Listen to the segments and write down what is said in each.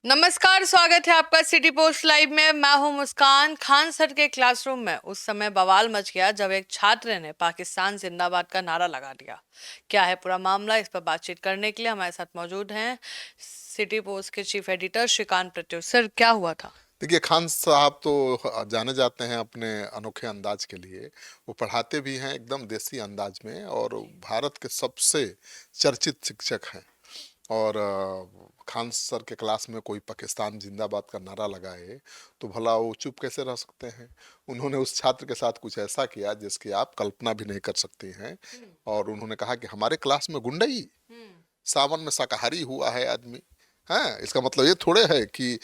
नमस्कार, स्वागत है आपका सिटी पोस्ट लाइव में। मैं हूं मुस्कान। खान सर के क्लासरूम में उस समय बवाल मच गया जब एक छात्र ने पाकिस्तान जिंदाबाद का नारा लगा दिया। क्या है पूरा मामला, इस पर बातचीत करने के लिए हमारे साथ मौजूद हैं सिटी पोस्ट के chief editor Shrikant Pratyush. Sir, क्या हुआ था? देखिए, खान साहब तो जाने जाते हैं अपने अनोखे अंदाज के लिए। वो पढ़ाते भी हैं एकदम देसी अंदाज में, और भारत के सबसे चर्चित शिक्षक हैं। और खान सर के क्लास में कोई पाकिस्तान जिंदाबाद का नारा लगाए तो भला वो चुप कैसे रह सकते हैं। उन्होंने उस छात्र के साथ कुछ ऐसा किया जिसकी आप कल्पना भी नहीं कर सकती हैं। और उन्होंने कहा कि हमारे क्लास में गुंडई, सावन में शाकाहारी हुआ है आदमी। हाँ, इसका मतलब ये थोड़े है कि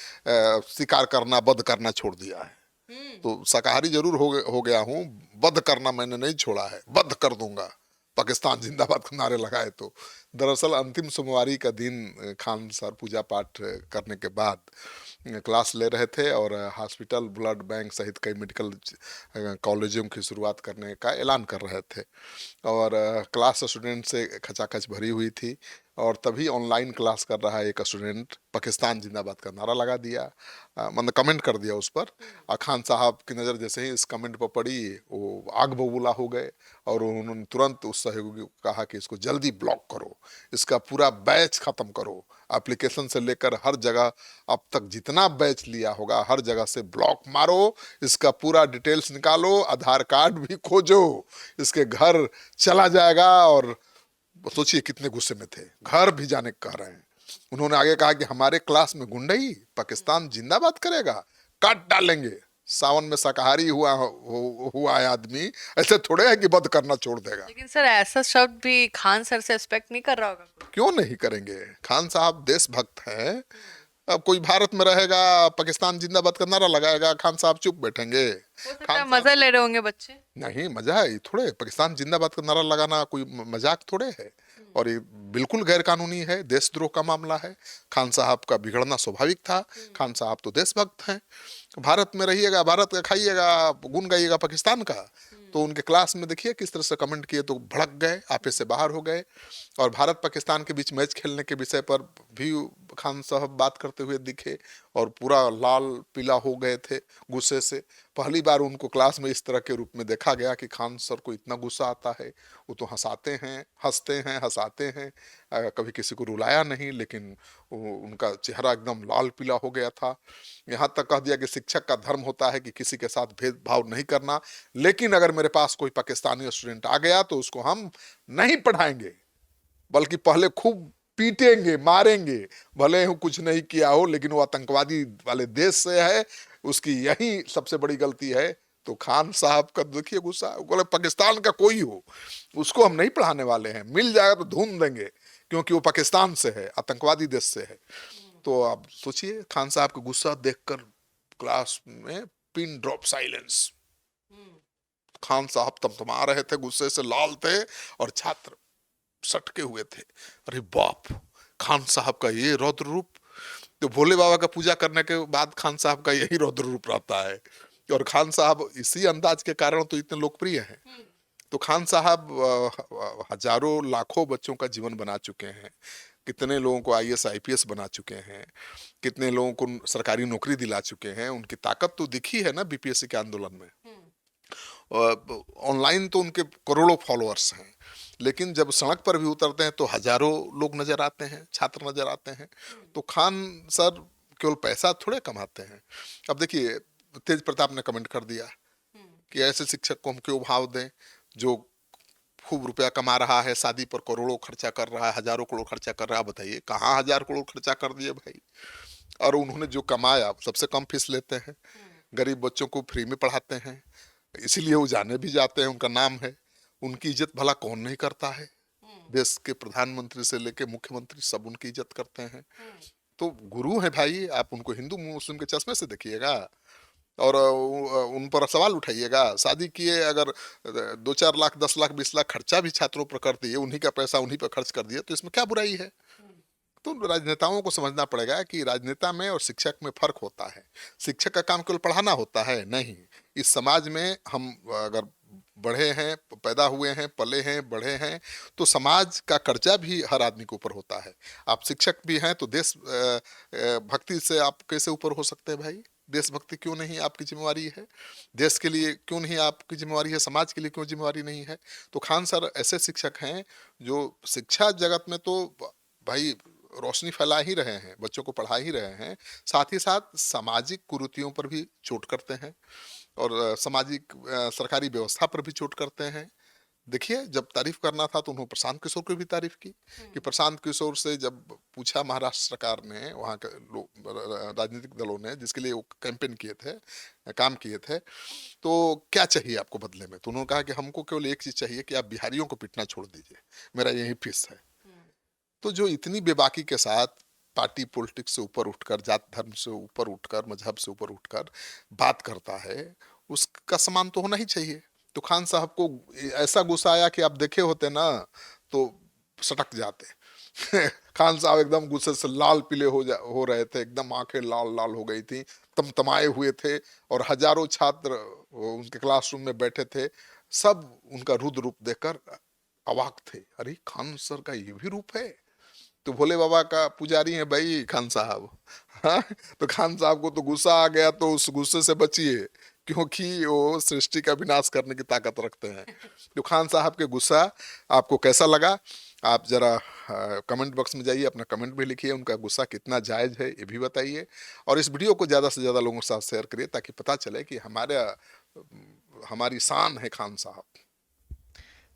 शिकार करना, वध करना छोड़ दिया है। तो शाकाहारी जरूर हो गया हूँ, वध करना मैंने नहीं छोड़ा है, वध कर दूंगा पाकिस्तान जिंदाबाद के नारे लगाए तो। दरअसल अंतिम सोमवारी का दिन खान सर पूजा पाठ करने के बाद क्लास ले रहे थे, और हॉस्पिटल, ब्लड बैंक सहित कई मेडिकल कॉलेजों की शुरुआत करने का ऐलान कर रहे थे। और क्लास स्टूडेंट से खचाखच भरी हुई थी, और तभी ऑनलाइन क्लास कर रहा एक स्टूडेंट पाकिस्तान जिंदाबाद का नारा लगा दिया, मतलब कमेंट कर दिया उस पर। खान साहब की नज़र जैसे ही इस कमेंट पर पड़ी, वो आग बबूला हो गए, और उन्होंने तुरंत उस सहयोगी को कहा कि इसको जल्दी ब्लॉक करो, इसका पूरा बैच ख़त्म करो, एप्लीकेशन से लेकर हर जगह अब तक जितना बैच लिया होगा हर जगह से ब्लॉक मारो, इसका पूरा डिटेल्स निकालो, आधार कार्ड भी खोजो, इसके घर चला जाएगा। और सोचिए कितने गुस्से में थे, घर भी जाने को कह रहे हैं। उन्होंने आगे कहा कि हमारे क्लास में गुंडई पाकिस्तान जिंदाबाद करेगा, काट डालेंगे। सावन में शाकाहारी हुआ है आदमी, ऐसे थोड़े है कि वध करना छोड़ देगा। लेकिन सर, ऐसा शब्द भी खान सर से एक्सपेक्ट नहीं कर रहा होगा कोई। क्यों नहीं करेंगे, खान साहब देशभक्त हैं। अब कोई भारत में रहेगा, पाकिस्तान जिंदाबाद का नारा लगाएगा, खान साहब चुप बैठेंगे? हो सकता खान है साहब मजा ले रहे होंगे बच्चे। नहीं, मजा है ये थोड़े, पाकिस्तान जिंदाबाद का नारा लगाना कोई मजाक थोड़े है। और ये बिल्कुल गैर कानूनी है, देशद्रोह का मामला है। खान साहब का बिगड़ना स्वाभाविक था। खान साहब तो देशभक्त हैं। भारत में रहिएगा, भारत का खाइएगा, गुन गाइएगा पाकिस्तान का। तो उनके क्लास में देखिए किस तरह से कमेंट किए, तो भड़क गए, आपे से बाहर हो गए। और भारत पाकिस्तान के बीच मैच खेलने के विषय पर भी खान साहब बात करते हुए दिखे, और पूरा लाल पीला हो गए थे गुस्से से। पहली बार उनको क्लास में इस तरह के रूप में देखा गया कि खान सर को इतना गुस्सा आता है। वो तो हंसाते हैं, हंसते हैं, हंसाते हैं, कभी किसी को रुलाया नहीं, लेकिन उनका चेहरा एकदम लाल पीला हो गया था। यहाँ तक कह दिया कि शिक्षक का धर्म होता है कि किसी के साथ भेदभाव नहीं करना, लेकिन अगर मेरे पास कोई पाकिस्तानी स्टूडेंट आ गया तो उसको हम नहीं पढ़ाएंगे, बल्कि पहले खूब पीटेंगे, मारेंगे। भले ही कुछ नहीं किया हो, लेकिन वो आतंकवादी वाले देश से है, उसकी यही सबसे बड़ी गलती है। तो खान साहब का देखिए गुस्सा, बोले पाकिस्तान का कोई हो उसको हम नहीं पढ़ाने वाले हैं, मिल जाएगा तो ढूंढ देंगे, क्योंकि वो पाकिस्तान से है, आतंकवादी देश से है। तो आप सोचिए, खान साहब का गुस्सा देखकर क्लास में पिन ड्रॉप साइलेंस। खान साहब तमतमा रहे थे, गुस्से से लाल थे, और छात्र सटके हुए थे। अरे बाप, खान साहब का ये रौद्र रूप! तो भोले बाबा का पूजा करने के बाद खान साहब का यही रौद्र रूप रहता है। और खान साहब इसी अंदाज के कारण तो इतने लोकप्रिय हैं। तो खान साहब हजारों लाखों बच्चों का जीवन बना चुके हैं, कितने लोगों को आईएएस आईपीएस बना चुके हैं, कितने लोगों को सरकारी नौकरी दिला चुके हैं। उनकी ताकत तो दिखी है ना बीपीएससी के आंदोलन में। ऑनलाइन तो उनके करोड़ों फॉलोअर्स हैं, लेकिन जब सड़क पर भी उतरते हैं तो हजारों लोग नजर आते हैं, छात्र नजर आते हैं। तो खान सर केवल पैसा थोड़े कमाते हैं। अब देखिए, तेज प्रताप ने कमेंट कर दिया कि ऐसे शिक्षक को हम क्यों भाव दें जो खूब रुपया कमा रहा है, शादी पर करोड़ों खर्चा कर रहा है, हजारों करोड़ खर्चा कर रहा है। बताइए कहाँ हजार करोड़ खर्चा कर दिए भाई। और उन्होंने जो कमाया सबसे कम फीस लेते हैं, गरीब बच्चों को फ्री में पढ़ाते हैं, इसीलिए वो जाने भी जाते हैं, उनका नाम है। उनकी इज्जत भला कौन नहीं करता है? देश के प्रधानमंत्री से लेके मुख्यमंत्री सब उनकी इज्जत करते हैं। तो गुरु है भाई, आप उनको हिंदू मुस्लिम के चश्मे से देखिएगा, और उन पर सवाल उठाइएगा। शादी किए अगर 2-4 लाख, 10 लाख, 20 लाख खर्चा भी छात्रों पर कर दिए, उन्हीं का पैसा उन्हीं पर खर्च कर दिए, तो इसमें क्या बुराई है? तो राजनेताओं को समझना पड़ेगा कि राजनेता में और शिक्षक में फर्क होता है। शिक्षक का काम केवल पढ़ाना होता है नहीं। इस समाज में हम अगर बढ़े हैं, पैदा हुए हैं, पले हैं, बढ़े हैं, तो समाज का कर्जा भी हर आदमी के ऊपर होता है। आप शिक्षक भी हैं तो देश भक्ति से आप कैसे ऊपर हो सकते हैं भाई? देशभक्ति क्यों नहीं आपकी जिम्मेवारी है? देश के लिए क्यों नहीं आपकी जिम्मेवारी है? समाज के लिए क्यों जिम्मेवारी नहीं है? तो खान सर ऐसे शिक्षक हैं जो शिक्षा जगत में तो भाई रोशनी फैला ही रहे हैं, बच्चों को पढ़ा ही रहे हैं, साथ ही साथ सामाजिक कुरीतियों पर भी चोट करते हैं और सामाजिक सरकारी व्यवस्था पर भी चोट करते हैं। देखिए, जब तारीफ करना था तो उन्होंने प्रशांत किशोर की भी तारीफ की कि प्रशांत किशोर से जब पूछा महाराष्ट्र सरकार ने, वहाँ के लोग राजनीतिक दलों ने जिसके लिए वो कैंपेन किए थे, काम किए थे, तो क्या चाहिए आपको बदले में? तो उन्होंने कहा कि हमको केवल एक चीज चाहिए कि आप बिहारियों को पिटना छोड़ दीजिए, मेरा यही फीस है। तो जो इतनी बेबाकी के साथ पार्टी पॉलिटिक्स से ऊपर उठकर, जात धर्म से ऊपर उठकर, मजहब से ऊपर उठकर बात करता है, उसका सम्मान तो होना ही चाहिए। तो खान साहब को ऐसा गुस्सा आया कि आप देखे होते ना तो सटक जाते। खान साहब एकदम गुस्से से लाल पीले हो रहे थे, एकदम आंखें लाल लाल हो गई थी, तमतमाए हुए थे, और हजारों छात्र उनके क्लासरूम में बैठे थे, सब उनका रुद्र रूप देखकर अवाक थे। अरे खान सर का ये भी रूप है? तो भोले बाबा का पुजारी है भाई खान साहब। हाँ, तो खान साहब को तो गुस्सा आ गया, तो उस गुस्से से बचिए, क्योंकि वो सृष्टि का विनाश करने की ताकत रखते हैं। तो खान साहब के गुस्सा आपको कैसा लगा? आप जरा कमेंट बॉक्स में जाइए, अपना कमेंट भी लिखिए, उनका गुस्सा कितना जायज है ये भी बताइए, और इस वीडियो को ज़्यादा से ज़्यादा लोगों के साथ शेयर करिए ताकि पता चले कि हमारी शान है खान साहब।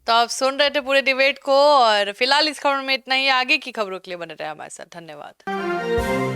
तो आप सुन रहे थे पूरे डिबेट को, और फिलहाल इस खबर में इतना ही। आगे की खबरों के लिए बने रहे हमारे साथ। धन्यवाद।